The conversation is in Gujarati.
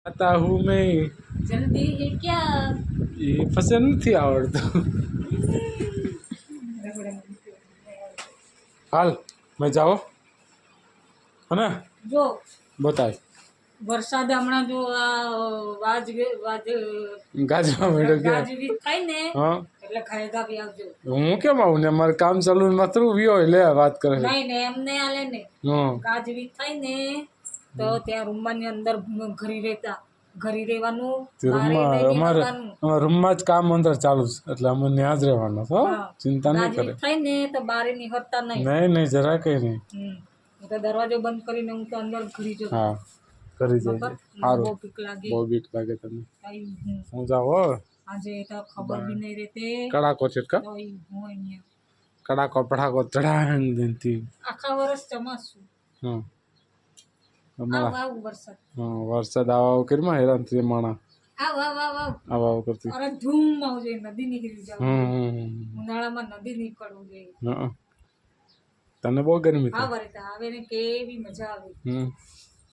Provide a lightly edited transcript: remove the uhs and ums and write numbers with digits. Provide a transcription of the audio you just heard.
आता हूँ मैं જલ્દી હે ક્યા એ પસંદ નથી આવડતું હાલ મેં જાઓ હને જો બતાય વરસાદ હમણાં જો આ વાજ ગાજવા મેળો કે ગાજવી થાય ને હા એટલે ખાયગા બી આવજો હું કેમ આવું ને મારે કામ ચાલુ ને માત્ર વિયો લે વાત કરે છે નહીં ને એમને આલે ને હા ગાજવી થાય ને તો ત્યાં રૂમમાં ની અંદર ઘરી રહેવાનું તે બારે રૂમમાં નહીં અમારે નીકળવાનું અમારા રૂમમાં જ કામ અંદર ચાલુ છે એટલે અમે ત્યાં જ રહેવાનું હો હા ચિંતા નહીં કરે ગાજવી થાય ને તો બારે નીકળતા નહીં નહીં નહીં જરા કઈ નહીં હું તો દરવાજો બંધ કરીને હું તો અંદર ઘરી જતો હા કરી જાય બહુ સારું બીક લાગે બહુ બીક લાગે તમને કઈ હું જાઉં હો આજે તો ખબર બી નહીં રહેતે કડાકો છે કા તો હું અહીંયા કડાકો પડાકો ચડાંગ દેતી આખા વર્ષ ચોમાસું હા આવ અમારા આવ વરસાદ હા વરસાદ આવા કરીમાં હેરાન થઈ માણા આવ આવ આવ આવ આવા કરતી અરે ધૂમ આવું જોઈએ નદી નીકળી જાવ હમ ઉનાળામાં નદી નીકળવું જોઈએ હા તને બહુ ગરમી હા થાય વરતા આવે ને કેવી મજા આવે હમ